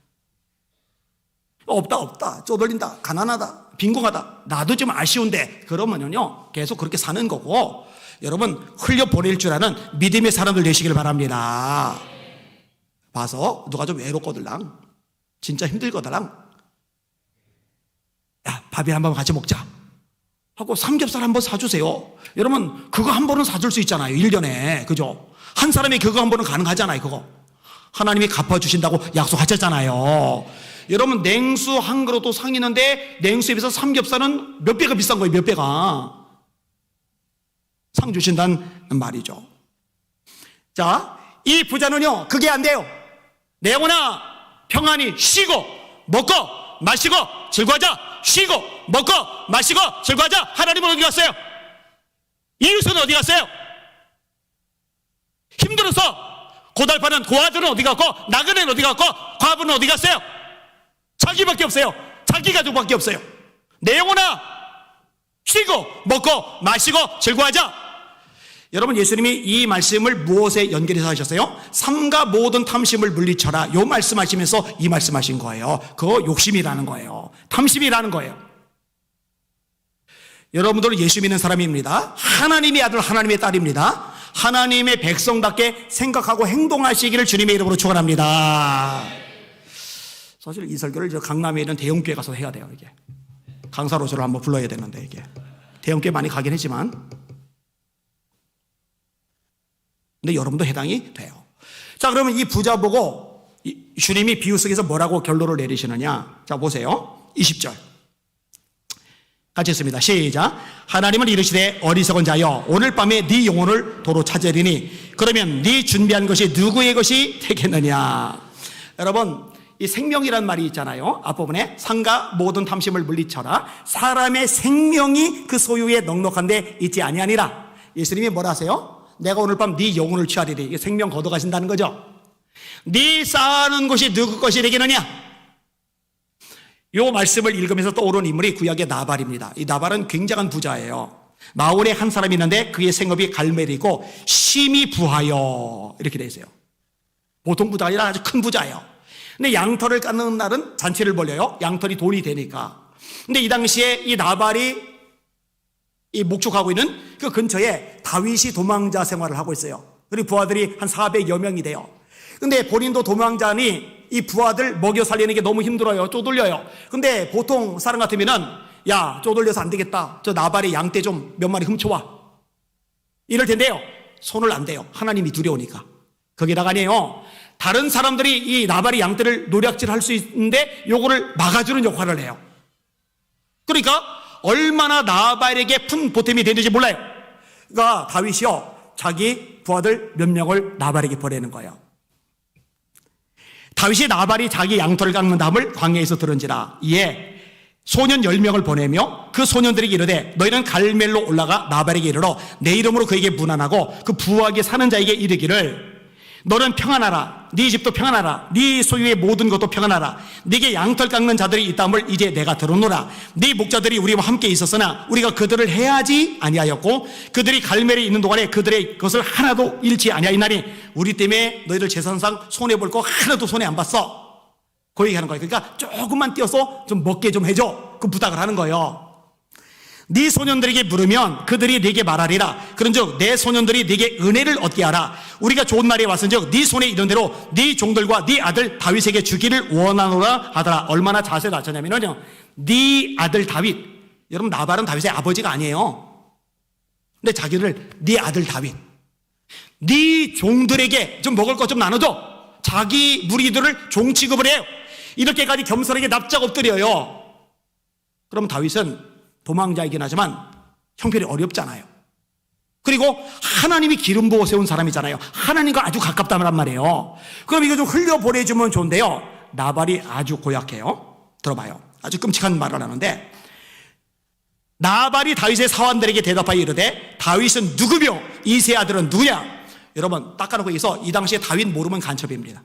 없다, 쪼들린다, 가난하다, 빈곤하다, 나도 좀 아쉬운데, 그러면요 계속 그렇게 사는 거고, 여러분 흘려보낼 줄 아는 믿음의 사람들 되시길 바랍니다. 봐서 누가 좀 외롭거들랑, 진짜 힘들거들랑, 야, 밥이나 한번 같이 먹자 하고 삼겹살 한번 사주세요. 여러분 그거 한 번은 사줄 수 있잖아요, 1년에. 그죠? 한 사람이 그거 한 번은 가능하잖아요. 그거 하나님이 갚아주신다고 약속하셨잖아요. 여러분 냉수 한 그릇도 상이는데 냉수에 비해서 삼겹살은 몇 배가 비싼 거예요. 몇 배가 상 주신다는 말이죠. 자, 이 부자는요 그게 안 돼요. 내 영혼아 평안히 쉬고 먹고 마시고 즐거워하자. 쉬고 먹고 마시고 즐거워하자. 하나님은 어디 갔어요? 이웃은 어디 갔어요? 힘들어서 고달파는 고아들은 어디 갔고, 나그네는 어디 갔고, 과부는 어디 갔어요? 자기밖에 없어요. 자기 가족밖에 없어요. 내 영혼아 쉬고 먹고 마시고 즐거워하자. 여러분 예수님이 이 말씀을 무엇에 연결해서 하셨어요? 삼가 모든 탐심을 물리쳐라. 이 말씀하시면서 이 말씀하신 거예요. 그거 욕심이라는 거예요. 탐심이라는 거예요. 여러분들은 예수 믿는 사람입니다. 하나님의 아들 하나님의 딸입니다. 하나님의 백성답게 생각하고 행동하시기를 주님의 이름으로 축원합니다. 사실 이 설교를 저 강남에 있는 대형교회 가서 해야 돼요. 이게 강사로서를 한번 불러야 되는데, 이게 대형교회 많이 가긴 했지만, 근데 여러분도 해당이 돼요. 자, 그러면 이 부자 보고 주님이 비유 속에서 뭐라고 결론을 내리시느냐? 자, 보세요. 20절 같이 했습니다. 시작. 하나님은 이르시되 어리석은 자여 오늘 밤에 네 영혼을 도로 찾으리니 그러면 네 준비한 것이 누구의 것이 되겠느냐? 여러분 이 생명이란 말이 있잖아요. 앞부분에 상가 모든 탐심을 물리쳐라. 사람의 생명이 그 소유에 넉넉한데 있지 아니하니라. 예수님이 뭐라 하세요? 내가 오늘 밤 네 영혼을 취하리리. 이게 생명 걷어가신다는 거죠. 네 쌓아놓은 것이 누구 것이 되겠느냐? 이 말씀을 읽으면서 떠오른 인물이 구약의 나발입니다. 이 나발은 굉장한 부자예요. 마을에 한 사람이 있는데 그의 생업이 갈멜이고 심히 부하여 이렇게 돼 있어요. 보통 부자가 아니라 아주 큰 부자예요. 근데 양털을 깎는 날은 잔치를 벌려요. 양털이 돈이 되니까. 근데 이 당시에 이 나발이 이 목축하고 있는 그 근처에 다윗이 도망자 생활을 하고 있어요. 그리고 부하들이 한 400여 명이 돼요. 근데 본인도 도망자니 이 부하들 먹여 살리는 게 너무 힘들어요. 쪼들려요. 근데 보통 사람 같으면은 야, 쪼들려서 안 되겠다. 저 나발의 양떼 좀 몇 마리 훔쳐와. 이럴 텐데요. 손을 안 대요. 하나님이 두려우니까. 거기다가 아니에요. 다른 사람들이 이 나발의 양떼를 노략질 할 수 있는데 요거를 막아주는 역할을 해요. 그러니까 얼마나 나발에게 큰 보탬이 되는지 몰라요. 그러니까 다윗이요 자기 부하들 몇 명을 나발에게 보내는 거예요. 다윗이 나발이 자기 양털을 깎는 담을 광야에서 들은지라 이에 소년 10명을 보내며 그 소년들에게 이르되 너희는 갈멜로 올라가 나발에게 이르러 내 이름으로 그에게 문안하고 그 부하게 사는 자에게 이르기를 너는 평안하라. 네 집도 평안하라. 네 소유의 모든 것도 평안하라. 네게 양털 깎는 자들이 있다함을 이제 내가 들었노라. 네 목자들이 우리와 함께 있었으나 우리가 그들을 해하지 아니하였고 그들이 갈멜에 있는 동안에 그들의 것을 하나도 잃지 아니하였나니 우리 때문에 너희들 재산상 손해볼 거 하나도 손해 안 봤어. 그 얘기하는 거예요. 그러니까 조금만 띄어서 좀 먹게 좀 해줘. 그 부탁을 하는 거예요. 네 소년들에게 물으면 그들이 네게 말하리라. 그런즉 내 소년들이 네게 은혜를 얻게 하라. 우리가 좋은 날에 왔은즉 네 손에 이른 대로 네 종들과 네 아들 다윗에게 주기를 원하노라 하더라. 얼마나 자세히 낮췄냐면요, 네 아들 다윗. 여러분 나발은 다윗의 아버지가 아니에요. 근데 자기를 네 아들 다윗, 네 종들에게 좀 먹을 것 좀 나눠줘. 자기 무리들을 종 취급을 해요. 이렇게까지 겸손하게 납작 엎드려요. 그럼 다윗은 도망자이긴 하지만 형편이 어렵잖아요. 그리고 하나님이 기름 부어 세운 사람이잖아요. 하나님과 아주 가깝다란 말이에요. 그럼 이거 좀 흘려보내주면 좋은데요, 나발이 아주 고약해요. 들어봐요. 아주 끔찍한 말을 하는데, 나발이 다윗의 사환들에게 대답하여 이르되 다윗은 누구며 이새의 아들은 누구냐? 여러분, 닦아놓고 있어. 이 당시에 다윗 모르면 간첩입니다.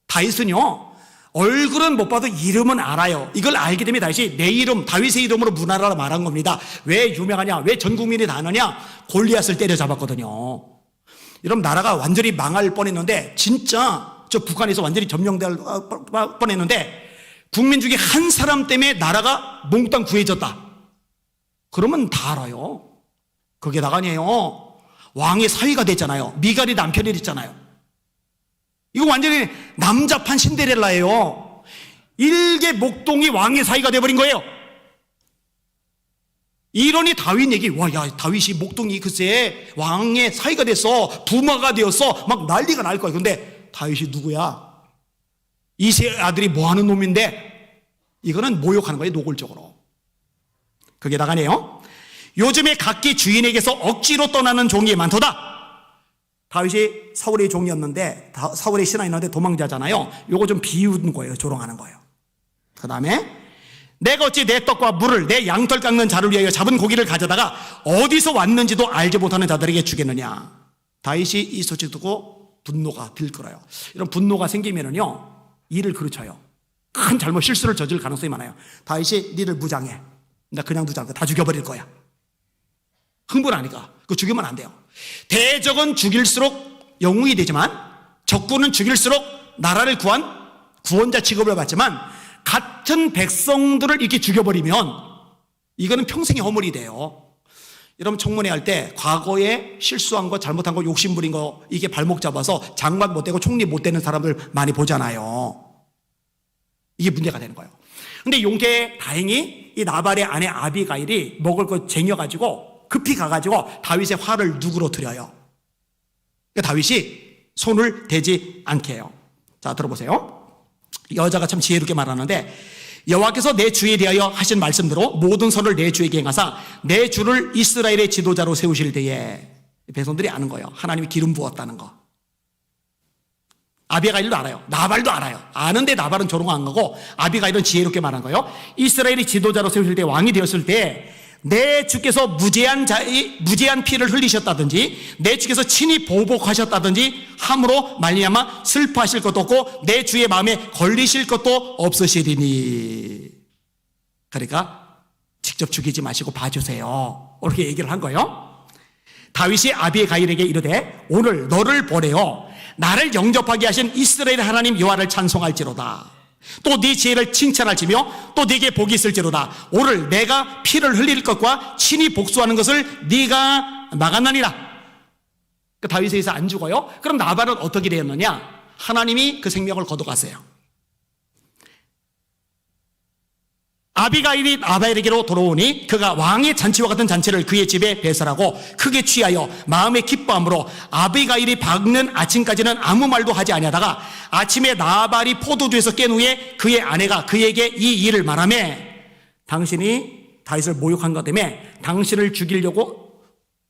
다윗은요, 얼굴은 못 봐도 이름은 알아요. 이걸 알기 때문에 다윗이 내 이름, 다윗의 이름으로 문하라 말한 겁니다. 왜 유명하냐? 왜 전 국민이 다 아느냐? 골리앗을 때려잡았거든요. 여러분, 나라가 완전히 망할 뻔했는데, 진짜 저 북한에서 완전히 점령될 뻔했는데, 국민 중에 한 사람 때문에 나라가 몽땅 구해졌다. 그러면 다 알아요. 그게 다가 아니에요. 왕의 사위가 됐잖아요. 미갈이 남편이 됐잖아요. 이거 완전히 남자판 신데렐라예요. 일개 목동이 왕의 사위가 돼버린 거예요. 이러니 다윗 얘기, 와, 야, 다윗이 목동이 글쎄 왕의 사위가 됐어, 부마가 되었어, 막 난리가 날 거예요. 근데 다윗이 누구야? 이새 아들이 뭐 하는 놈인데? 이거는 모욕하는 거예요, 노골적으로. 그게 다가네요. 요즘에 각기 주인에게서 억지로 떠나는 종이 많도다. 다윗이 사울의 종이었는데, 사울의 신하였는데 도망자잖아요. 요거 좀 비웃는 거예요. 조롱하는 거예요. 그 다음에 내가 어찌 내 떡과 물을 내 양털 깎는 자를 위하여 잡은 고기를 가져다가 어디서 왔는지도 알지 못하는 자들에게 주겠느냐. 다윗이 이 소식 듣고 분노가 들끓어요. 이런 분노가 생기면은요, 일을 그르쳐요. 큰 잘못 실수를 저질 가능성이 많아요. 다윗이 니를 무장해. 나 그냥 두지 않고 다 죽여버릴 거야. 흥분하니까. 그거 죽이면 안 돼요. 대적은 죽일수록 영웅이 되지만 적군은 죽일수록 나라를 구한 구원자 취급을 받지만, 같은 백성들을 이렇게 죽여버리면 이거는 평생의 허물이 돼요. 여러분, 청문회 할 때 과거에 실수한 거, 잘못한 거, 욕심부린 거, 이게 발목 잡아서 장관 못 되고 총리 못 되는 사람들 많이 보잖아요. 이게 문제가 되는 거예요. 근데 용케 다행히 이 나발의 아내 아비가일이 먹을 거 쟁여가지고 급히 가가지고 다윗의 화를 누그러뜨려요. 그러니까 다윗이 손을 대지 않게 해요. 자, 들어보세요. 여자가 참 지혜롭게 말하는데, 여호와께서 내 주에 대하여 하신 말씀대로 모든 선을 내 주에게 행하사 내 주를 이스라엘의 지도자로 세우실 때에, 백성들이 아는 거예요. 하나님이 기름 부었다는 거. 아비가일도 알아요. 나발도 알아요. 아는데 나발은 조롱한 거고, 아비가일은 지혜롭게 말한 거예요. 이스라엘의 지도자로 세우실 때, 왕이 되었을 때 내 주께서 무죄한 피를 흘리셨다든지 내 주께서 친히 보복하셨다든지 함으로 말미암아 슬퍼하실 것도 없고 내 주의 마음에 걸리실 것도 없으시리니. 그러니까 직접 죽이지 마시고 봐주세요. 이렇게 얘기를 한 거예요. 다윗이 아비가일에게 이르되 오늘 너를 보내어 나를 영접하게 하신 이스라엘 하나님 여호와를 찬송할지로다. 또 네 지혜를 칭찬할지며 또 네게 복이 있을지로다. 오늘 내가 피를 흘릴 것과 친히 복수하는 것을 네가 막았나니라. 그러니까 다윗에 의해서 안 죽어요. 그럼 나발은 어떻게 되었느냐? 하나님이 그 생명을 거둬갔어요. 아비가일이 나발에게로 돌아오니 그가 왕의 잔치와 같은 잔치를 그의 집에 배설하고 크게 취하여 마음의 기뻐함으로 아비가일이 밝는 아침까지는 아무 말도 하지 아니하다가 아침에 나발이 포도주에서 깬 후에 그의 아내가 그에게 이 일을 말하며, 당신이 다윗을 모욕한 것 때문에 당신을 죽이려고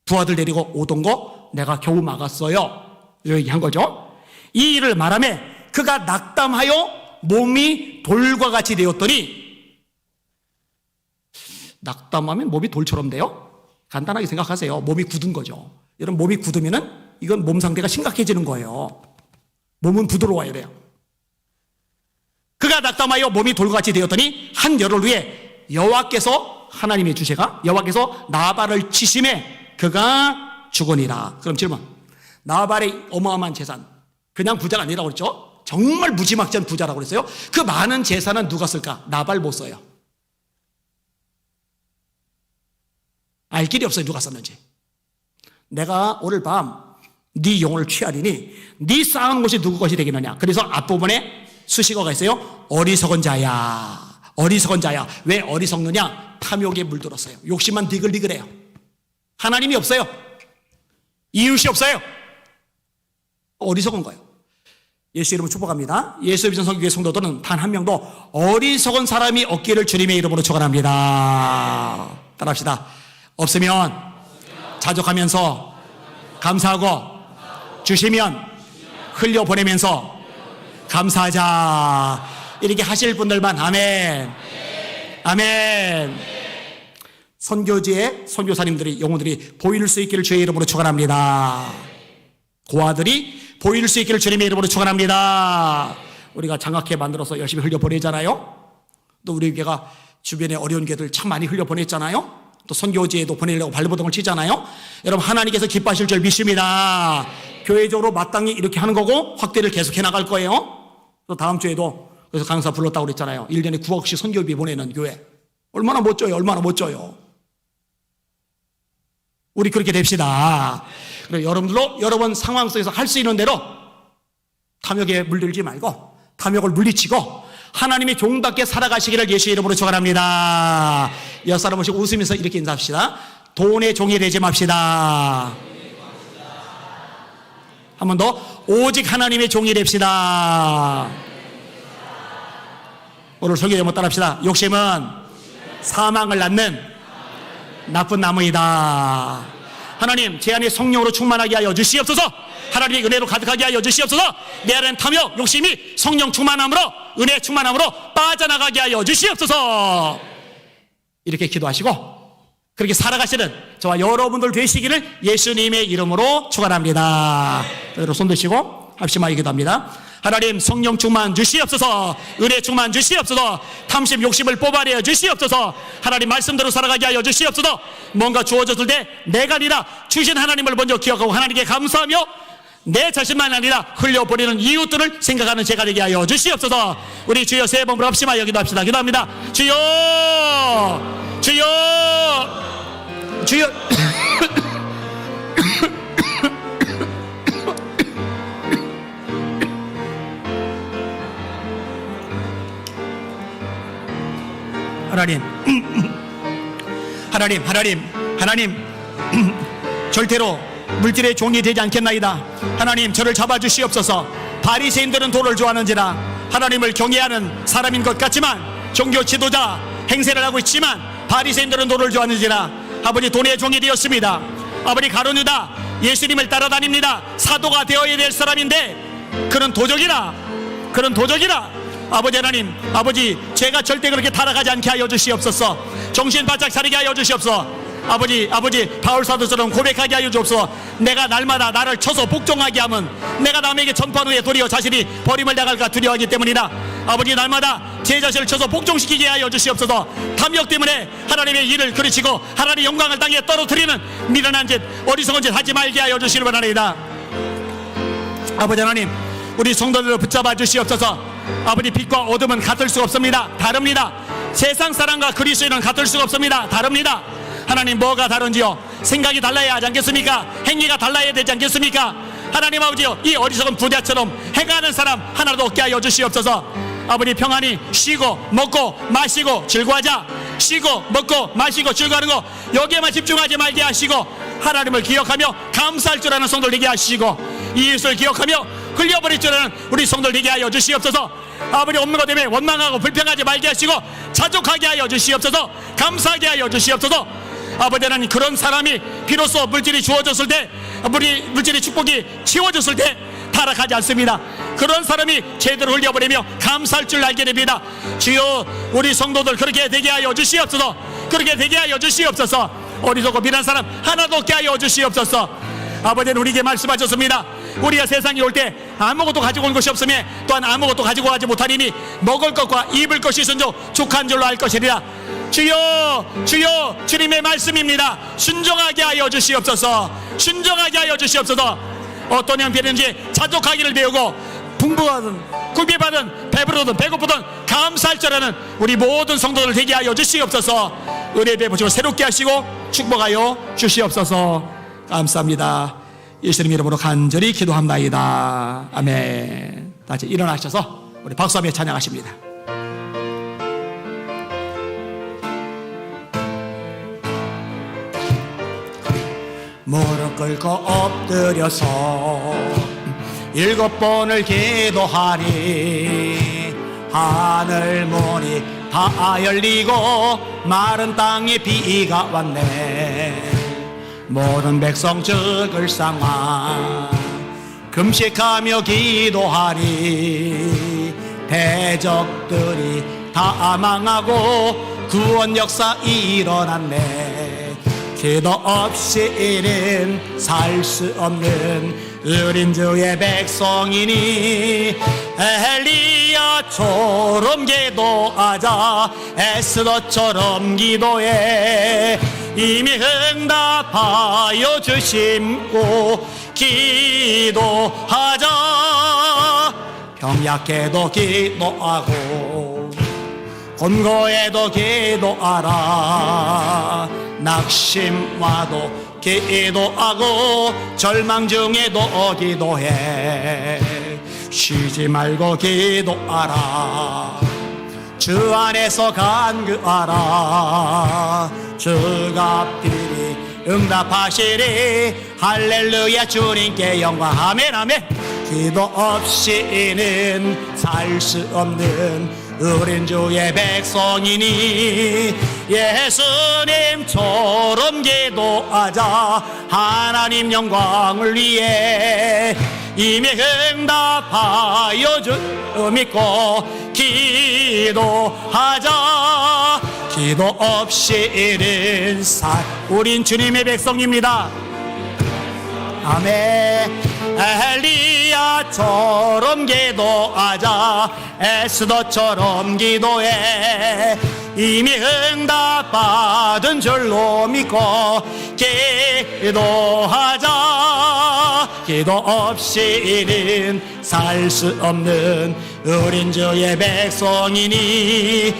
부하들 데리고 오던 거 내가 겨우 막았어요. 이렇게 얘기한 거죠. 이 일을 말하며 그가 낙담하여 몸이 돌과 같이 되었더니, 낙담하면 몸이 돌처럼 돼요? 간단하게 생각하세요. 몸이 굳은 거죠. 여러분, 몸이 굳으면은 이건 몸 상태가 심각해지는 거예요. 몸은 부드러워야 돼요. 그가 낙담하여 몸이 돌과 같이 되었더니 한 열흘 후에 여호와께서, 하나님의 주제가 여호와께서 나발을 치심에 그가 죽으니라. 그럼 질문, 나발의 어마어마한 재산, 그냥 부자가 아니라고 그랬죠? 정말 무지막지한 부자라고 그랬어요. 그 많은 재산은 누가 쓸까? 나발 못 써요. 알 길이 없어요. 누가 썼는지. 내가 오늘 밤 네 영혼을 취하리니 네 쌓은 것이 누구 것이 되겠느냐. 그래서 앞부분에 수식어가 있어요. 어리석은 자야. 어리석은 자야. 왜 어리석느냐? 탐욕에 물들었어요. 욕심만 디글디글해요. 하나님이 없어요. 이웃이 없어요. 어리석은 거예요. 예수 이름으로 축복합니다. 예수 믿는 성교회 성도들은 단 한 명도 어리석은 사람이 없기를 주님의 이름으로 축원합니다. 따라합시다. 없으면 자족하면서 감사하고 주시면 흘려보내면서 감사하자. 이렇게 하실 분들만 아멘. 아멘. 선교지의 선교사님들이 영혼들이 보일 수 있기를 주의 이름으로 축원합니다. 고아들이 보일 수 있기를 주님의 이름으로 축원합니다. 우리가 장학회 만들어서 열심히 흘려보내잖아요. 또 우리 교회가 주변에 어려운 교회들 참 많이 흘려보냈잖아요. 또 선교지에도 보내려고 발버둥을 치잖아요. 여러분 하나님께서 기뻐하실 줄 믿습니다. 교회적으로 마땅히 이렇게 하는 거고 확대를 계속해 나갈 거예요. 또 다음 주에도 그래서 강사 불렀다고 그랬잖아요. 1년에 9억씩 선교비 보내는 교회. 얼마나 멋져요. 얼마나 멋져요. 우리 그렇게 됩시다. 그리고 여러분들도 여러분 상황 속에서 할 수 있는 대로 탐욕에 물들지 말고 탐욕을 물리치고 하나님의 종답게 살아가시기를 예수의 이름으로 축원합니다. 옆 사람 보시고 웃으면서 이렇게 인사합시다. 돈의 종이 되지 맙시다. 한 번 더. 오직 하나님의 종이 됩시다. 오늘 설교 제목 따라합시다. 욕심은 사망을 낳는 나쁜 나무이다. 하나님 제 안에 성령으로 충만하게 하여 주시옵소서. 하나님의 은혜로 가득하게 하여 주시옵소서. 내 안에 탐욕 욕심이 성령 충만함으로 은혜 충만함으로 빠져나가게 하여 주시옵소서. 이렇게 기도하시고 그렇게 살아가시는 저와 여러분들 되시기를 예수님의 이름으로 축원합니다. 그대로 손 드시고 합심하게 기도합니다. 하나님 성령 충만 주시옵소서. 은혜 충만 주시옵소서. 탐심 욕심을 뽑아내어 주시옵소서. 하나님 말씀대로 살아가게 하여 주시옵소서. 뭔가 주어졌을 때 내가 아니라 주신 하나님을 먼저 기억하고 하나님께 감사하며 내 자신만 아니라 흘려버리는 이웃들을 생각하는 제가 되게 하여 주시옵소서. 우리 주여 세 번으로 합심하여 기도합시다. 기도합니다. 주여 주여 주여 하나님 절대로 물질의 종이 되지 않겠나이다. 하나님 저를 잡아주시옵소서. 바리새인들은 돈을 좋아하는지라 하나님을 경외하는 사람인 것 같지만 종교 지도자 행세를 하고 있지만 바리새인들은 돈을 좋아하는지라 아버지 돈의 종이 되었습니다. 아버지 가룟유다 예수님을 따라다닙니다. 사도가 되어야 될 사람인데 그런 도적이라 아버지 하나님 아버지 제가 절대 그렇게 타락하지 않게 하여 주시옵소서. 정신 바짝 차리게 하여 주시옵소서. 아버지 바울 사도처럼 고백하게 하여 주옵소서. 내가 날마다 나를 쳐서 복종하게 하면 내가 남에게 전파한 후에 도리어 자신이 버림을 당할까 두려워하기 때문이라 아버지 날마다 제 자신을 쳐서 복종시키게 하여 주시옵소서. 탐욕 때문에 하나님의 일을 그르치고 하나님의 영광을 땅에 떨어뜨리는 미련한 짓 어리석은 짓 하지 말게 하여 주시길 바라나이다. 아버지 하나님 우리 성도들을 붙잡아 주시옵소서. 아버지 빛과 어둠은 같을 수 없습니다. 다릅니다. 세상 사람과 그리스도인은 같을 수가 없습니다. 다릅니다. 하나님 뭐가 다른지요? 생각이 달라야 하지 않겠습니까? 행위가 달라야 되지 않겠습니까? 하나님 아버지요 이 어리석은 부자처럼 행하는 사람 하나도 없게 하여 주시옵소서. 아버지 평안히 쉬고 먹고 마시고 즐거워하자. 쉬고 먹고 마시고 즐거워하는 거 여기에만 집중하지 말게 하시고 하나님을 기억하며 감사할 줄 아는 성도들 되게 하시고 이웃을 기억하며 흘려버릴 줄 아는 우리 성도들 되게 하여 주시옵소서. 아버지 없는 것 때문에 원망하고 불평하지 말게 하시고 자족하게 하여 주시옵소서. 감사하게 하여 주시옵소서. 아버지 하나님 그런 사람이 비로소 물질이 주어졌을 때 물질의 축복이 치워졌을 때 타락하지 않습니다. 그런 사람이 제대로 흘려버리며 감사할 줄 알게 됩니다. 주여 우리 성도들 그렇게 되게 하여 주시옵소서. 그렇게 되게 하여 주시옵소서. 어리석고 미련한 사람 하나도 없게 하여 주시옵소서. 아버지는 우리에게 말씀하셨습니다. 우리가 세상에 올 때 아무것도 가지고 온 것이 없으며 또한 아무것도 가지고 가지 못하리니 먹을 것과 입을 것이 있은즉 족한 줄로 알 것이리라. 주여 주여 주님의 말씀입니다. 순종하게 하여 주시옵소서. 순종하게 하여 주시옵소서. 어떤 형편인지 자족하기를 배우고 풍부하든 굴비받은 배부르든 배고프든 감사할 줄 아는 우리 모든 성도들 되게 하여 주시옵소서. 은혜 베푸시고 새롭게 하시고 축복하여 주시옵소서. 감사합니다. 예수님 이름으로 간절히 기도합나이다. 아멘. 다시 일어나셔서 우리 박수하며 찬양하십니다. 무릎 꿇고 엎드려서 7번을 기도하니 하늘 문이 다 열리고 마른 땅에 비가 왔네. 모든 백성 죽을 상황 금식하며 기도하니 대적들이 다 망하고 구원 역사 일어났네. 기도 없이는 살 수 없는 어린 주의 백성이니 엘리야처럼 기도하자. 에스더처럼 기도해. 이미 응답하여 주심고 기도하자. 병약해도 기도하고 곤고해도 기도하라. 낙심 와도 기도하고 절망 중에도 기도해. 쉬지 말고 기도하라. 주 안에서 간구하라. 주가 앞길이 응답하시리. 할렐루야. 주님께 영광. 아멘 아멘. 기도 없이는 살 수 없는 어린 주의 백성이니 예수님처럼 기도하자. 하나님 영광을 위해 이미 응답하여 주 믿고 기도하자. 기도 없이는 살. 우린 주님의 백성입니다. 아멘. 엘리야처럼 기도하자. 에스더처럼 기도해. 이미 응답받은 줄로 믿고 기도하자. 기도 없이는 살 수 없는 어린 주의 백성이니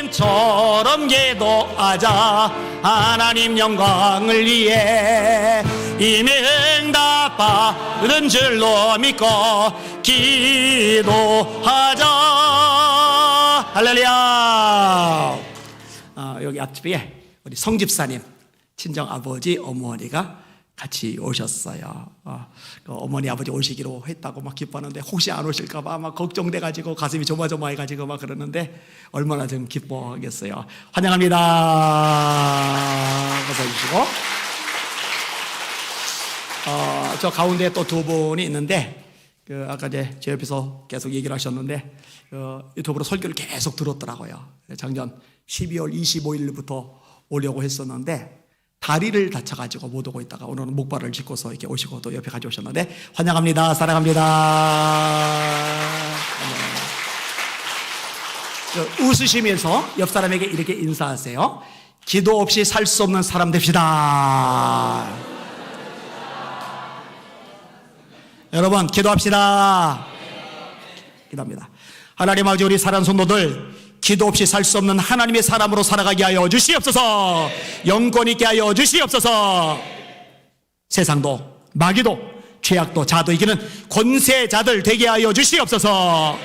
예수님처럼 기도하자. 하나님 영광을 위해 이미 응답받은 줄로 믿고 기도하자. 할렐루야. 여기 앞집에 우리 성집사님 친정 아버지 어머니가 같이 오셨어요. 그 어머니 아버지 오시기로 했다고 막 기뻐하는데 혹시 안 오실까봐 막 걱정돼가지고 가슴이 조마조마해가지고 막 그러는데 얼마나 좀 기뻐하겠어요. 환영합니다. 감사해주시고. 저 가운데 또 두 분이 있는데 아까 제 옆에서 계속 얘기를 하셨는데 유튜브로 설교를 계속 들었더라고요. 작년 12월 25일부터 오려고 했었는데 다리를 다쳐가지고 못 오고 있다가 오늘은 목발을 짚고서 이렇게 오시고 또 옆에 가져오셨는데 환영합니다. 사랑합니다. 웃으시면서 옆 사람에게 이렇게 인사하세요. 기도 없이 살 수 없는 사람 됩시다. 여러분 기도합시다. 기도합니다. 하나님 아버지, 우리 사랑하는 성도들 기도 없이 살 수 없는 하나님의 사람으로 살아가게 하여 주시옵소서. 영권 있게 하여 주시옵소서. 세상도 마귀도 죄악도 자도 이기는 권세자들 되게 하여 주시옵소서.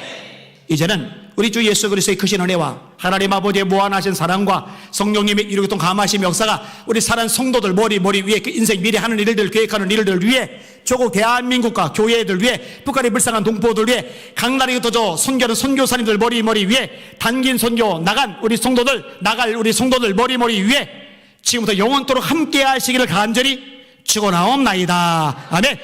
이제는 우리 주 예수 그리스도의 크신 은혜와 하나님 아버지의 무한하신 사랑과 성령님의 이루기통 감하신 역사가 우리 사랑하는 성도들 머리 위에 그 인생 미래 하는 일들 계획하는 일들 위해 조국 대한민국과 교회들 위해 북한의 불쌍한 동포들 위해 강나라에 흩어져 선교하는 선교사님들 머리 위에 단긴 선교 나갈 우리 성도들 머리 위에 지금부터 영원토록 함께 하시기를 간절히 축원하옵나이다. 아멘.